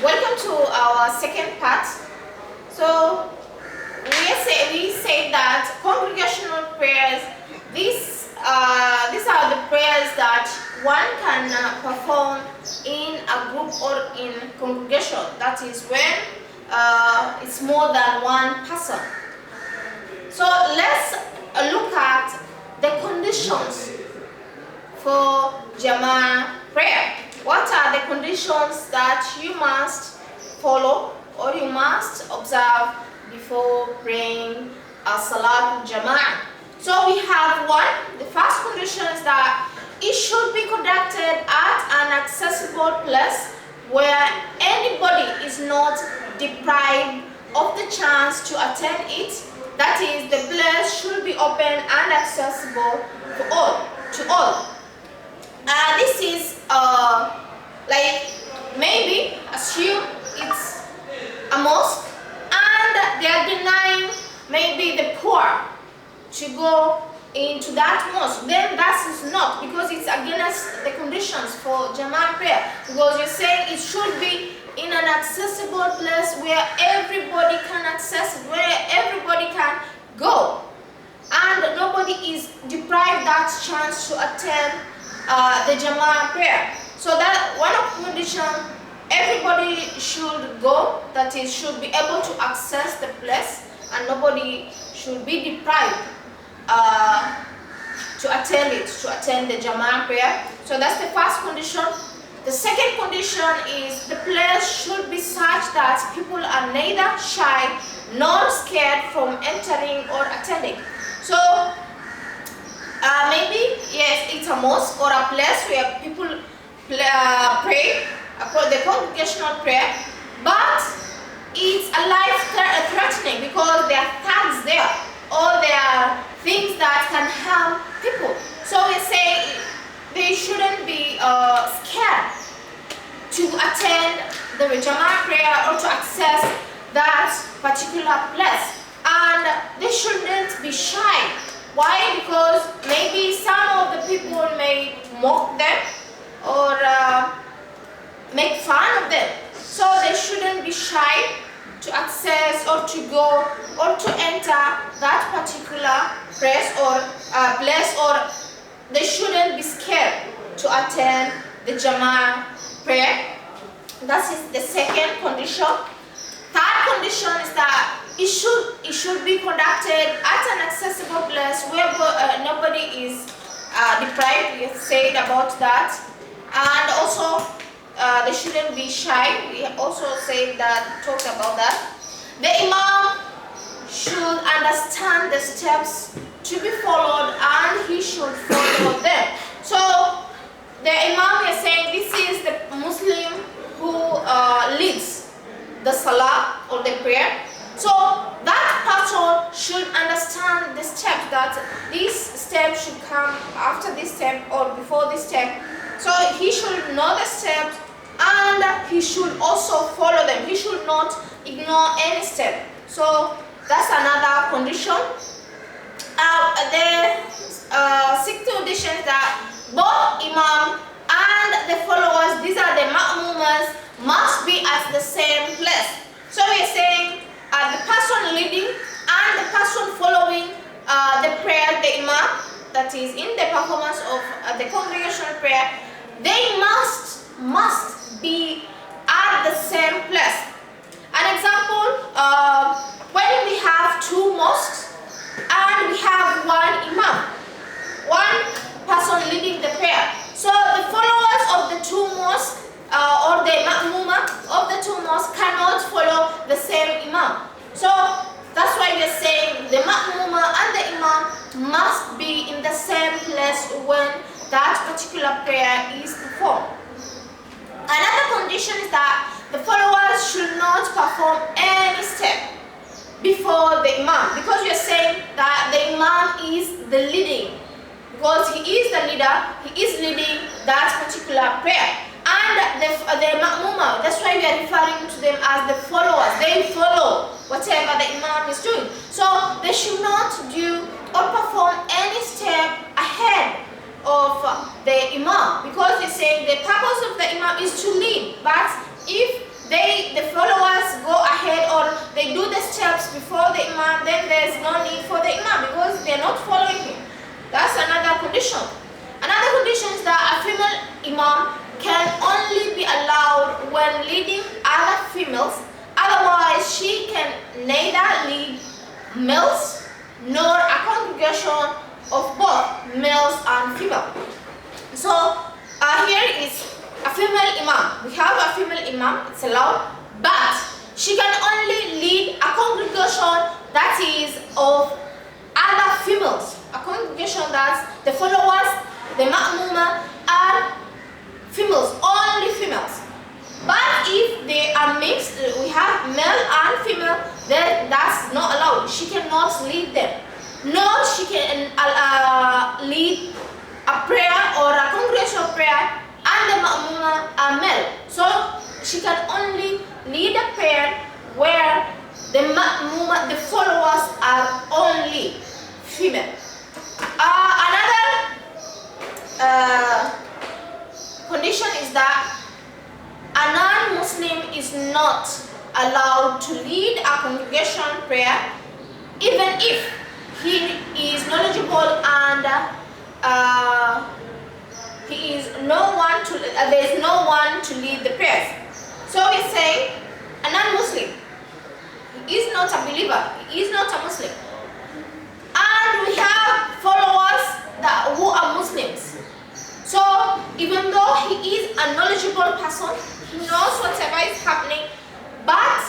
Welcome to our second part. So we say that congregational prayers. These are the prayers that one can perform in a group or in congregation. That is when it's more than one person. So let's look at the conditions for Jama'ah prayer. What are the conditions that you must follow or you must observe before praying a Salat Jama'ah? So we have one. The first condition is that it should be conducted at an accessible place where anybody is not deprived of the chance to attend it. That is, the place should be open and accessible to all. This is like maybe assume it's a mosque and they are denying maybe the poor to go into that mosque. Then that is not, because it's against the conditions for Jama'ah prayer, because you're saying it should be in an accessible place where everybody can access it, where everybody can go, and nobody is deprived that chance to attend the Jama'ah prayer. So that one of the conditions, everybody should go, that is, should be able to access the place, and nobody should be deprived to attend the Jama'ah prayer. So that's the first condition. The second condition is the place should be such that people are neither shy nor scared from entering or attending. So maybe, yes, it's a mosque or a place where people pray, the congregational prayer, but it's a life-threatening because there are thugs there, or there are things that can harm people. So we say they shouldn't be scared to attend the Jama'ah prayer or to access that particular place, and they shouldn't be shy. Why? Because maybe some of the people may mock them or make fun of them. So they shouldn't be shy to access or to go or to enter that particular place, or they shouldn't be scared to attend the Jama'ah prayer. That is the second condition. Third condition is that it should be conducted at an accessible place where nobody is deprived. We said about that, and also they shouldn't be shy. We also talked about that. The imam should understand the steps to be followed, and he should follow them. So the imam is saying this is the Muslim who leads the salah or the prayer. So that person should understand the steps, that this step should come after this step or before this step. So he should know the steps, and he should also follow them. He should not ignore any step. So that's another condition. The sixth condition is that both imam and the followers, these are the ma'mumas, must be at the same place. So we are saying the person leading and the person following the prayer, the imam, that is in the performance of the congregational prayer, they must be at the same place. An example, when we have two mosques and we have one imam, one person leading the prayer. So the followers of the two mosques or the ma'muma of the two mosques cannot follow the same imam. So that's why we are saying the ma'muma and the imam must be in the same place when that particular prayer is performed. Another condition is that the followers should not perform any step before the imam, because we are saying that the imam is the leading, because he is the leader, he is leading that particular prayer. And the ma'muma, that's why we are referring to them as the followers. They follow whatever the imam is doing. So they should not do or perform any step ahead of the imam, because they say the purpose of the imam is to lead. But if the followers go ahead or they do the steps before the imam, then there's no need for the imam because they're not following him. That's another condition. Another condition is that a female imam can only be allowed when leading other females. Otherwise, she can neither lead males nor a congregation of both males and female. So here is a female imam. We have a female imam, it's allowed, but she can only lead a congregation that is of other females. A congregation that's the followers, the ma'muma are females, only females. But if they are mixed, we have male and female, then that's not allowed. She cannot lead them. Nor she can lead a prayer or a congregational prayer and the ma'muma are male. So she can only lead a prayer where the ma'muma, the followers are only female. Another condition is that a non-Muslim is not allowed to lead a congregation prayer even if he is knowledgeable and there is no one to lead the prayers. So he's saying a non-Muslim, he is not a believer, he is not a Muslim. And we have followers who are Muslims. So even though he is a knowledgeable person, he knows whatever is happening, but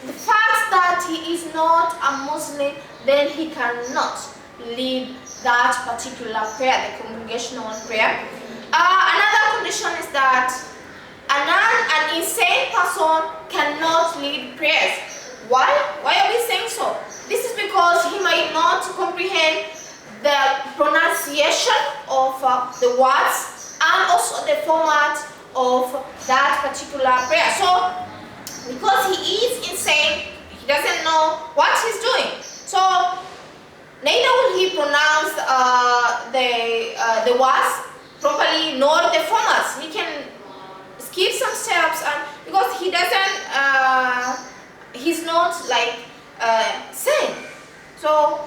the fact that he is not a Muslim, then he cannot lead that particular prayer, the congregational prayer. Another condition is that an insane person cannot lead prayers. Why? Why are we saying so? This is because he might not comprehend the pronunciation of the words and also the format of that particular prayer. So, because he is insane, he doesn't know what he's doing. So, neither will he pronounce the words properly nor the formats. He can skip some steps and because he doesn't, he's not like sane. So,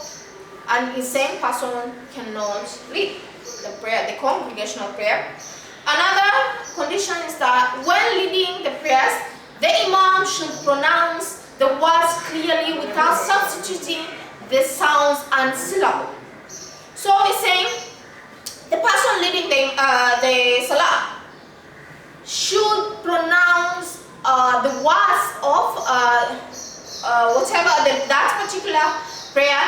an insane person cannot lead the prayer, the congregational prayer. Another condition is that when leading the prayers, the imam should pronounce the words clearly without substituting the sounds and syllables. So he's saying the person leading the salah should pronounce the words of whatever that particular prayer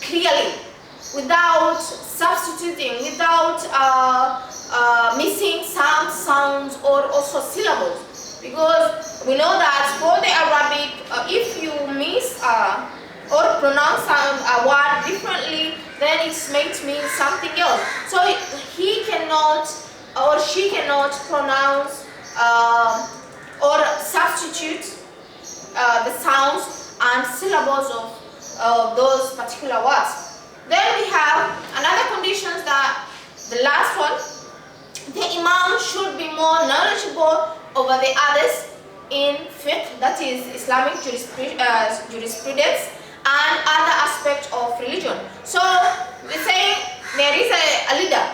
clearly, without substituting, without missing some sounds or also syllables. Because we know that for the Arabic, if you miss or pronounce a word differently, then it might mean something else. So he cannot or she cannot pronounce or substitute the sounds and syllables of those particular words. Then we have another condition that the last one, the imam should be more knowledgeable over the others in fiqh, that is Islamic jurisprudence and other aspects of religion. So we say there is a leader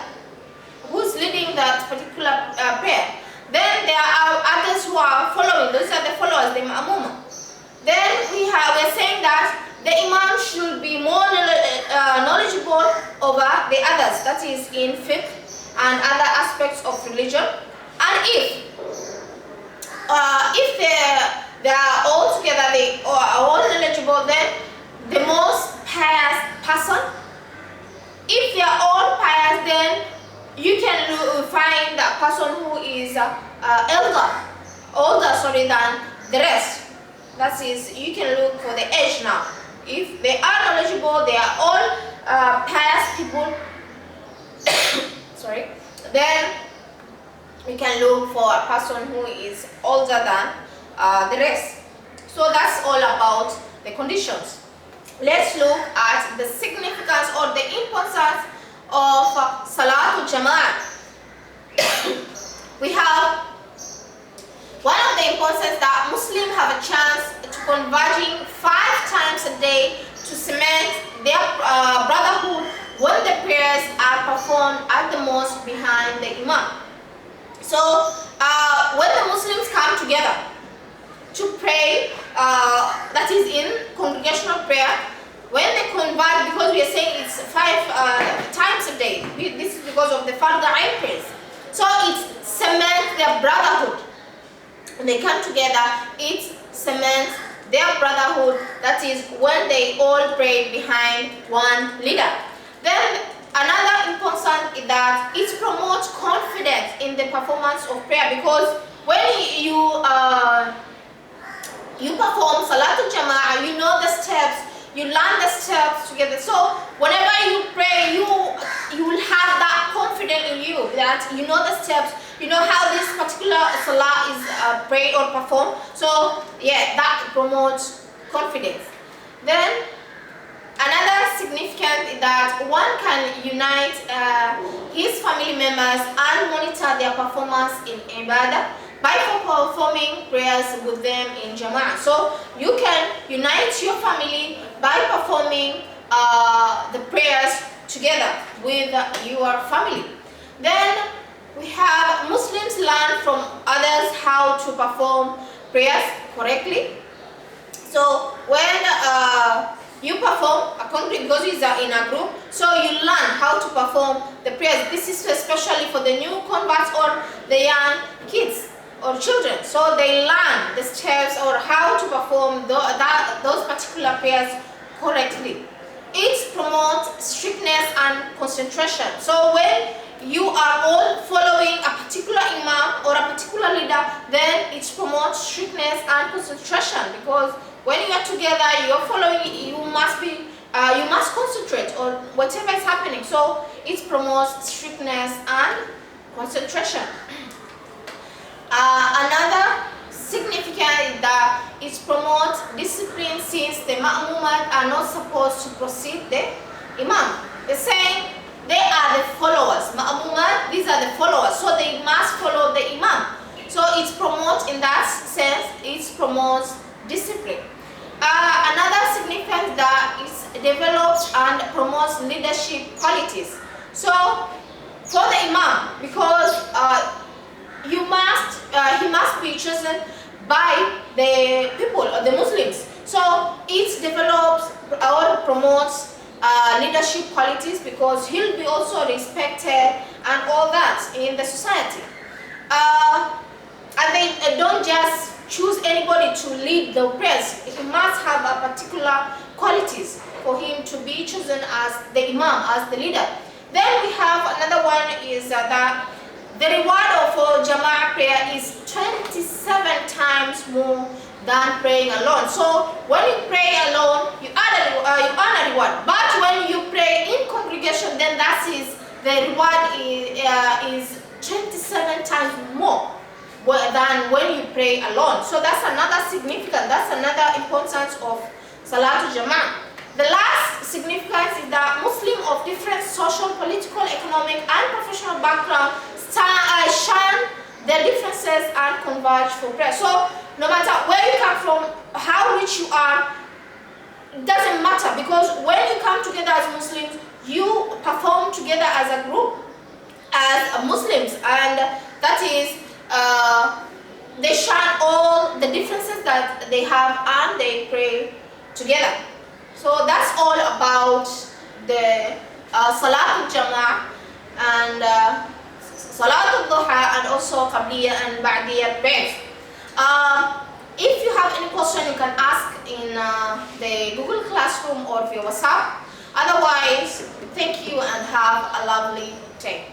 who's leading that particular prayer. Then there are others who are following. Those are the followers, the ma'muma. Then we're saying that the imam should be more knowledgeable over the others, that is in fiqh and other aspects of religion. And if they are all together, they are all knowledgeable, then the most pious person, if they are all pious, then you can find that person who is older than the rest. That is, you can look for the age now. If they are knowledgeable, they are all pious people, sorry, then we can look for a person who is older than the rest. So that's all about the conditions. Let's look at the significance or the importance of Salatul Jama'ah. We have one of the converging 5 times a day to cement their brotherhood when the prayers are performed at the mosque behind the imam. So when the Muslims come together to pray, that is in congregational prayer, when they convert, because we are saying it's 5 times a day, this is because of the Fard Ain prayers. So it cements their brotherhood. When they come together, it cements their brotherhood, that is when they all pray behind one leader. Then another important is that it promotes confidence in the performance of prayer, because when you perform Salatul Jama'ah, you know the steps, you learn the steps together. So whenever you pray, you will have that confidence in you, that you know the steps, you know how this particular salah is prayed or performed. So yeah, that promotes confidence. Then another significant is that one can unite his family members and monitor their performance in ibadah by performing prayers with them in Jama'ah. So you can unite your family by performing the prayers together with your family. Then we have Muslims learn from others how to perform prayers correctly. So when you perform a congregation, because it's in a group, so you learn how to perform the prayers. This is especially for the new converts or the young kids or children. So they learn the steps or how to perform those particular prayers correctly. It promotes strictness and concentration. So when you are all following a particular imam or a particular leader, then it promotes strictness and concentration, because when you are together, you are following, you must concentrate on whatever is happening. So it promotes strictness and concentration. Another significant is that it promotes discipline, since the ma'mumat are not supposed to precede the imam. They're saying they are the followers. Ma'mumat, these are the followers, so they must follow the imam. So it promotes, in that sense, it promotes discipline. Another significance that it develops and promotes leadership qualities. So for the imam, because he must be chosen by the people or the Muslims. So it develops or promotes leadership qualities, because he'll be also respected and all that in the society. And they don't just choose anybody to lead the prayers. He must have a particular qualities for him to be chosen as the imam, as the leader. Then we have another one is that the reward of Jama'ah prayer is 27 times more than praying alone. So when you pray alone, you earn a reward. But when you pray in congregation, then that is the reward is 27 times more than when you pray alone. So that's another significant, that's another importance of Salatul Jama'ah. The last significance is that Muslims of different social, political, economic, and professional background shun their differences and converge for prayer. So no matter where you come from, how rich you are, it doesn't matter, because when you come together as Muslims, you perform together as a group, as Muslims, and that is they shun all the differences that they have and they pray together. So that's all about the Salatul Jama'ah and Salatul Duha, and also Qabliya and Ba'diya prayers. If you have any question, you can ask in the Google Classroom or via WhatsApp. Otherwise, thank you and have a lovely day.